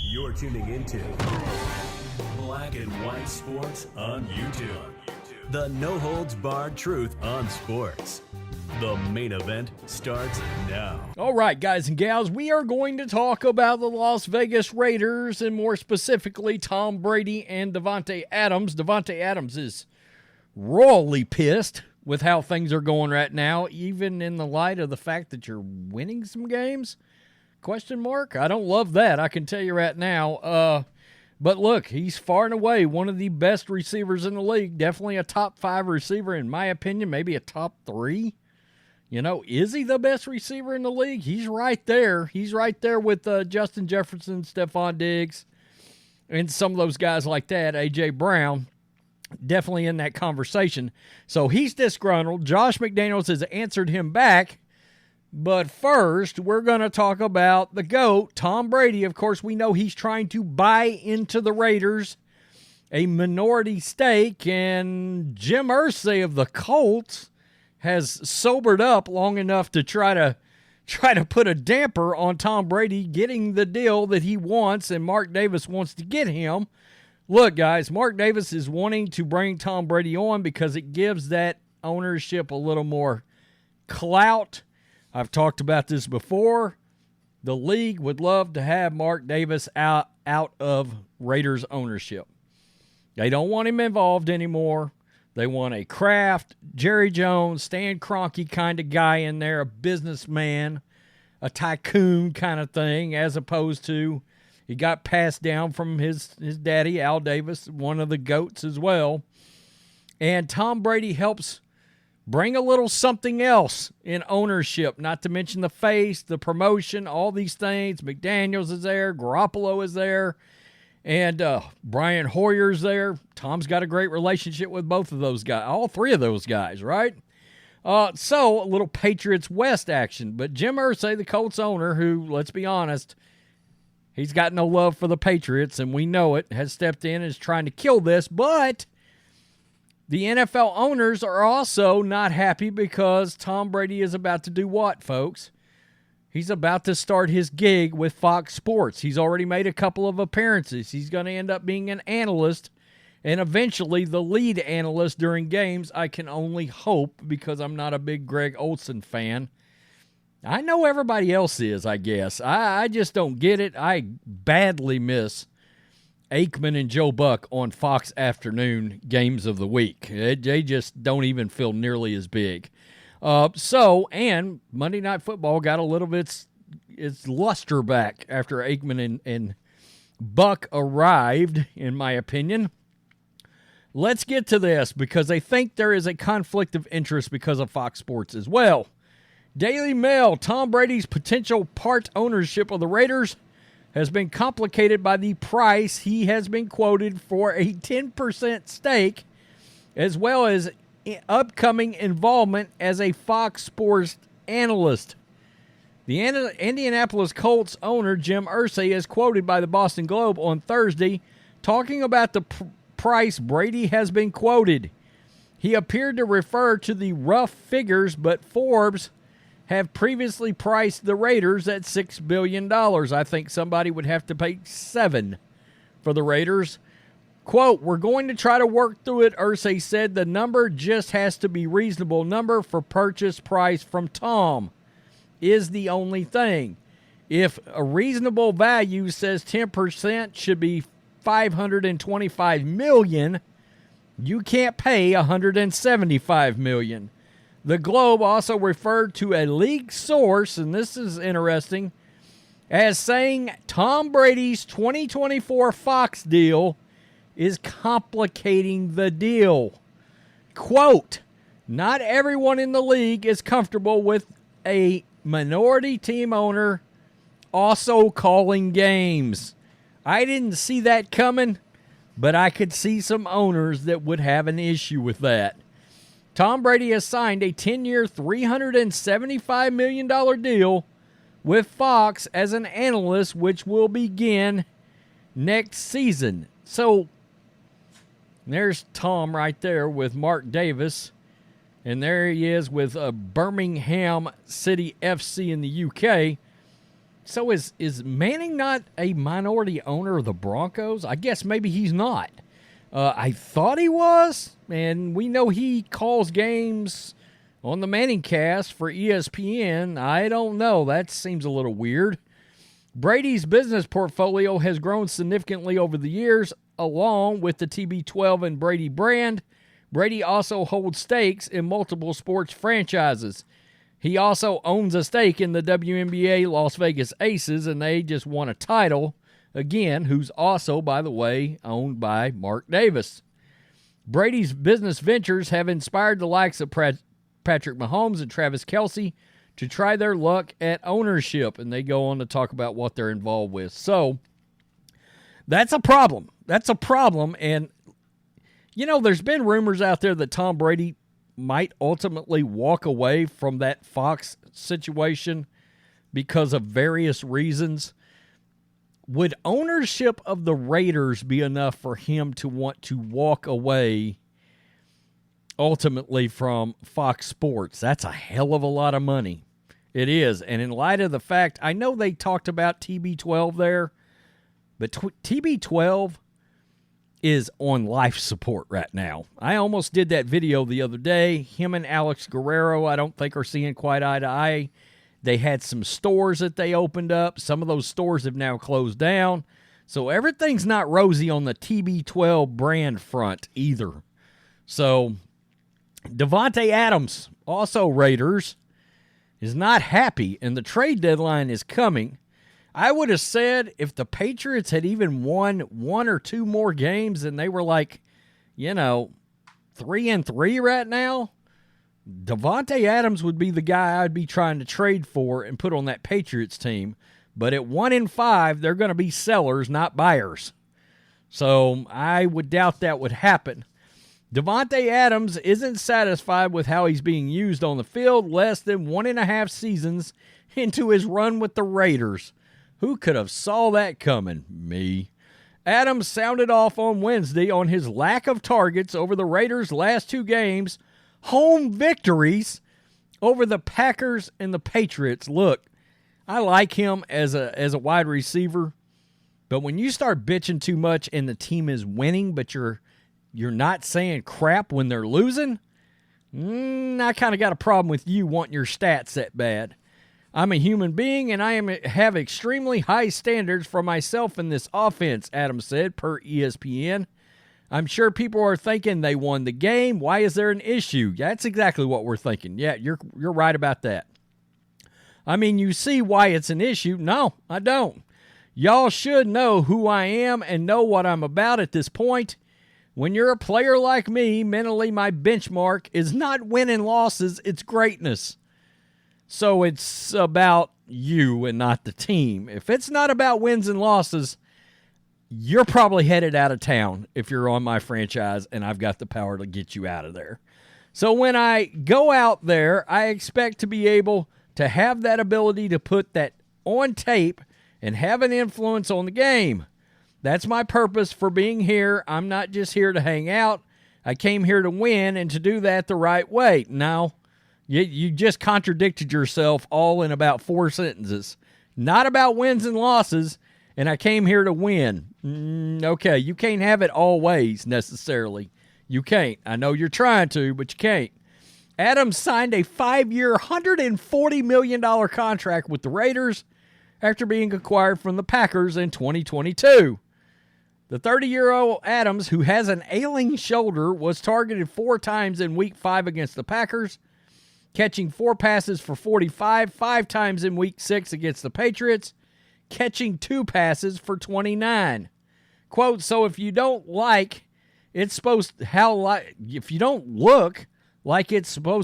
You're tuning into Black and White Sports on YouTube. The no-holds-barred truth on sports. The main event starts now. All right, guys and gals, we are going to talk about the Las Vegas Raiders and more specifically Tom Brady and Davante Adams. Davante Adams is royally pissed with how things are going right now, even in the light of the fact that you're winning some games. Question mark? I don't love that, I can tell you right now. But look, he's far and away one of the best receivers in the league. Definitely a top 5 receiver, in my opinion, maybe a top 3. You know, is he the best receiver in the league? He's right there. He's right there with Justin Jefferson, Stephon Diggs, and some of those guys like that, A.J. Brown. Definitely in that conversation. So he's disgruntled. Josh McDaniels has answered him back. But first, we're going to talk about the GOAT, Tom Brady. Of course, we know he's trying to buy into the Raiders, a minority stake, and Jim Irsay of the Colts has sobered up long enough to try to put a damper on Tom Brady getting the deal that he wants and Mark Davis wants to get him. Look, guys, Mark Davis is wanting to bring Tom Brady on because it gives that ownership a little more clout. I've talked about this before. The league would love to have Mark Davis out of Raiders ownership. They don't want him involved anymore. They want a Kraft, Jerry Jones, Stan Kroenke kind of guy in there, a businessman, a tycoon kind of thing, as opposed to he got passed down from his daddy, Al Davis, one of the GOATs as well. And Tom Brady helps bring a little something else in ownership, not to mention the face, the promotion, all these things. McDaniels is there, Garoppolo is there, and Brian Hoyer's there. Tom's got a great relationship with both of those guys, all 3 of those guys, right? So a little Patriots West action. But Jim Irsay, the Colts owner, who, let's be honest, he's got no love for the Patriots, and we know it, has stepped in and is trying to kill this, but the NFL owners are also not happy because Tom Brady is about to do what, folks? He's about to start his gig with Fox Sports. He's already made a couple of appearances. He's going to end up being an analyst and eventually the lead analyst during games. I can only hope, because I'm not a big Greg Olsen fan. I know everybody else is, I guess. I just don't get it. I badly miss Aikman and Joe Buck on Fox afternoon games of the week. They just don't even feel nearly as big. And Monday Night Football got a little bit its luster back after Aikman and Buck arrived, in my opinion. Let's get to this, because they think there is a conflict of interest because of Fox Sports as well. Daily Mail, Tom Brady's potential part ownership of the Raiders has been complicated by the price he has been quoted for a 10% stake, as well as upcoming involvement as a Fox Sports analyst. The Indianapolis Colts owner, Jim Irsay, is quoted by the Boston Globe on Thursday talking about the price Brady has been quoted. He appeared to refer to the rough figures, but Forbes have previously priced the Raiders at $6 billion. I think somebody would have to pay $7 billion for the Raiders. Quote, "We're going to try to work through it," Irsay said. "The number just has to be reasonable number for purchase price from Tom is the only thing. If a reasonable value says 10% should be $525 million, you can't pay $175 million. The Globe also referred to a league source, and this is interesting, as saying Tom Brady's 2024 Fox deal is complicating the deal. Quote, "Not everyone in the league is comfortable with a minority team owner also calling games. I didn't see that coming, but I could see some owners that would have an issue with that." Tom Brady has signed a 10-year, $375 million deal with Fox as an analyst, which will begin next season. So there's Tom right there with Mark Davis, and there he is with Birmingham City FC in the UK. So is Manning not a minority owner of the Broncos? I guess maybe he's not. I thought he was, and we know he calls games on the Manning cast for ESPN. I don't know. That seems a little weird. Brady's business portfolio has grown significantly over the years, along with the TB12 and Brady Brand. Brady also holds stakes in multiple sports franchises. He also owns a stake in the WNBA Las Vegas Aces, and they just won a title, again, who's also, by the way, owned by Mark Davis. Brady's business ventures have inspired the likes of Patrick Mahomes and Travis Kelce to try their luck at ownership, and they go on to talk about what they're involved with. So that's a problem. That's a problem, and, you know, there's been rumors out there that Tom Brady might ultimately walk away from that Fox situation because of various reasons. Would ownership of the Raiders be enough for him to want to walk away ultimately from Fox Sports? That's a hell of a lot of money. It is. And in light of the fact, I know they talked about TB12 there, but TB12 is on life support right now. I almost did that video the other day. Him and Alex Guerrero, I don't think, are seeing quite eye to eye. They had some stores that they opened up. Some of those stores have now closed down. So everything's not rosy on the TB12 brand front either. So Davante Adams, also Raiders, is not happy, and the trade deadline is coming. I would have said if the Patriots had even won one or two more games and they were like, 3-3 right now, Davante Adams would be the guy I'd be trying to trade for and put on that Patriots team. But at 1-5, they're going to be sellers, not buyers. So I would doubt that would happen. Davante Adams isn't satisfied with how he's being used on the field less than 1.5 seasons into his run with the Raiders. Who could have saw that coming? Me. Adams sounded off on Wednesday on his lack of targets over the Raiders' last two games, home victories over the Packers and the Patriots. Look, I like him as a wide receiver, but when you start bitching too much and the team is winning, but you're not saying crap when they're losing, I kind of got a problem with you wanting your stats that bad. I'm a human being, and I have extremely high standards for myself in this offense, Adams said, per ESPN. I'm sure people are thinking they won the game. Why is there an issue? That's exactly what we're thinking. Yeah, you're right about that. I mean, you see why it's an issue. No, I don't. Y'all should know who I am and know what I'm about at this point. When you're a player like me, mentally my benchmark is not winning losses, it's greatness. So it's about you and not the team. If it's not about wins and losses, you're probably headed out of town if you're on my franchise and I've got the power to get you out of there. So when I go out there, I expect to be able to have that ability to put that on tape and have an influence on the game. That's my purpose for being here. I'm not just here to hang out. I came here to win and to do that the right way. Now, you just contradicted yourself all in about 4 sentences. Not about wins and losses, and I came here to win. Okay, you can't have it all ways necessarily. You can't. I know you're trying to, but you can't. Adams signed a 5-year, $140 million contract with the Raiders after being acquired from the Packers in 2022. The 30-year-old Adams, who has an ailing shoulder, was targeted 4 times in Week 5 against the Packers, catching 4 passes for 45, 5 times in Week 6 against the Patriots, catching 2 passes for 29. Quote, so if you don't look like it's supposed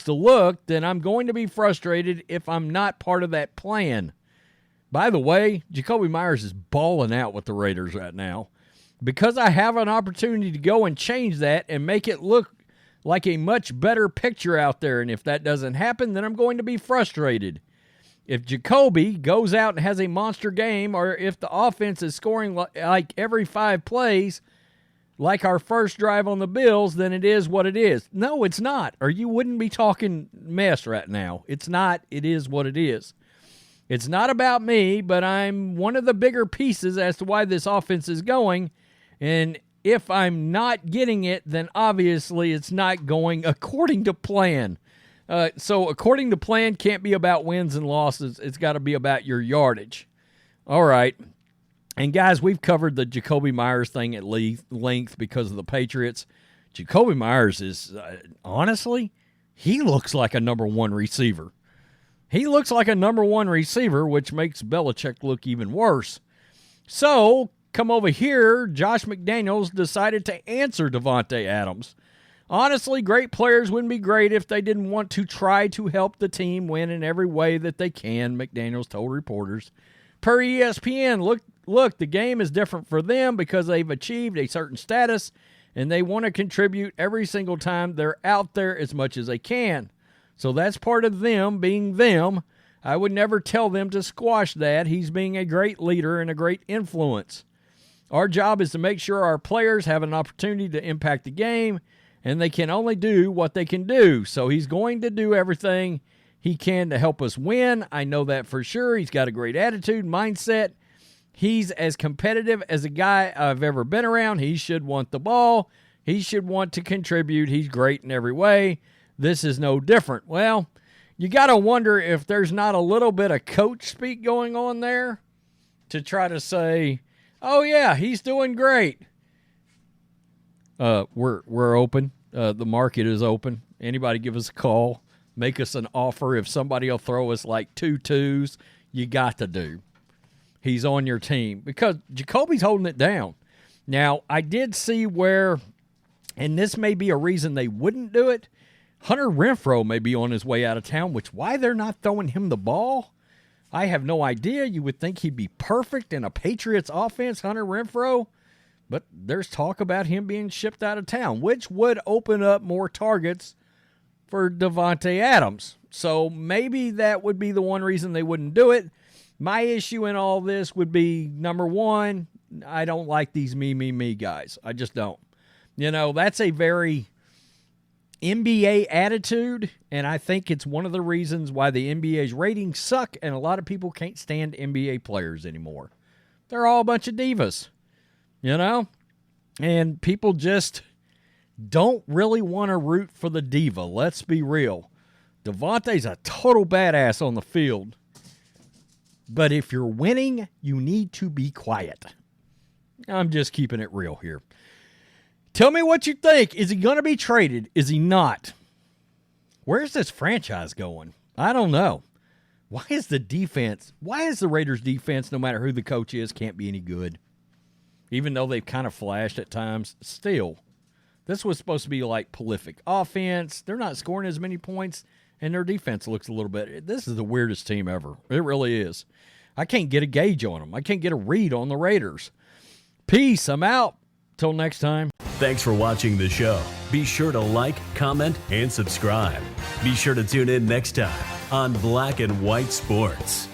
to look, then I'm going to be frustrated if I'm not part of that plan. By the way, Jacoby Myers is balling out with the Raiders right now. Because I have an opportunity to go and change that and make it look like a much better picture out there. And if that doesn't happen, then I'm going to be frustrated. If Jacoby goes out and has a monster game, or if the offense is scoring like every 5 plays, like our first drive on the Bills, then it is what it is. No, it's not, or you wouldn't be talking mess right now. It's not. It is what it is. It's not about me, but I'm one of the bigger pieces as to why this offense is going. And if I'm not getting it, then obviously it's not going according to plan. So according to plan can't be about wins and losses. It's got to be about your yardage. All right. And guys, we've covered the Jacoby Myers thing at length because of the Patriots. Jacoby Myers is, honestly, he looks like a number one receiver. He looks like a number one receiver, which makes Belichick look even worse. So, come over here, Josh McDaniels decided to answer Davante Adams. Honestly, great players wouldn't be great if they didn't want to try to help the team win in every way that they can, McDaniels told reporters. Per ESPN, look, the game is different for them because they've achieved a certain status, and they want to contribute every single time they're out there as much as they can. So that's part of them being them. I would never tell them to squash that. He's being a great leader and a great influence. Our job is to make sure our players have an opportunity to impact the game, and they can only do what they can do. So he's going to do everything he can to help us win. I know that for sure. He's got a great attitude, mindset. He's as competitive as a guy I've ever been around. He should want the ball. He should want to contribute. He's great in every way. This is no different. Well, you got to wonder if there's not a little bit of coach speak going on there to try to say, oh, yeah, he's doing great. We're open. The market is open. Anybody give us a call. Make us an offer. If somebody will throw us like 2 2s, you got to do. He's on your team because Jacoby's holding it down. Now, I did see where, and this may be a reason they wouldn't do it, Hunter Renfrow may be on his way out of town, which why they're not throwing him the ball, I have no idea. You would think he'd be perfect in a Patriots offense, Hunter Renfrow, but there's talk about him being shipped out of town, which would open up more targets for Davante Adams. So maybe that would be the one reason they wouldn't do it. My issue in all this would be, number one, I don't like these me guys. I just don't. You know, that's a very NBA attitude, and I think it's one of the reasons why the NBA's ratings suck and a lot of people can't stand NBA players anymore. They're all a bunch of divas, you know? And people just don't really want to root for the diva. Let's be real. Davante's a total badass on the field. But if you're winning, you need to be quiet. I'm just keeping it real here. Tell me what you think. Is he going to be traded? Is he not? Where's this franchise going? I don't know. Why is the Raiders defense, no matter who the coach is, can't be any good? Even though they've kind of flashed at times, still. This was supposed to be like prolific offense. They're not scoring as many points, and their defense looks a little bit. This is the weirdest team ever. It really is. I can't get a gauge on them. I can't get a read on the Raiders. Peace. I'm out. Till next time. Thanks for watching the show. Be sure to like, comment, and subscribe. Be sure to tune in next time on Black and White Sports.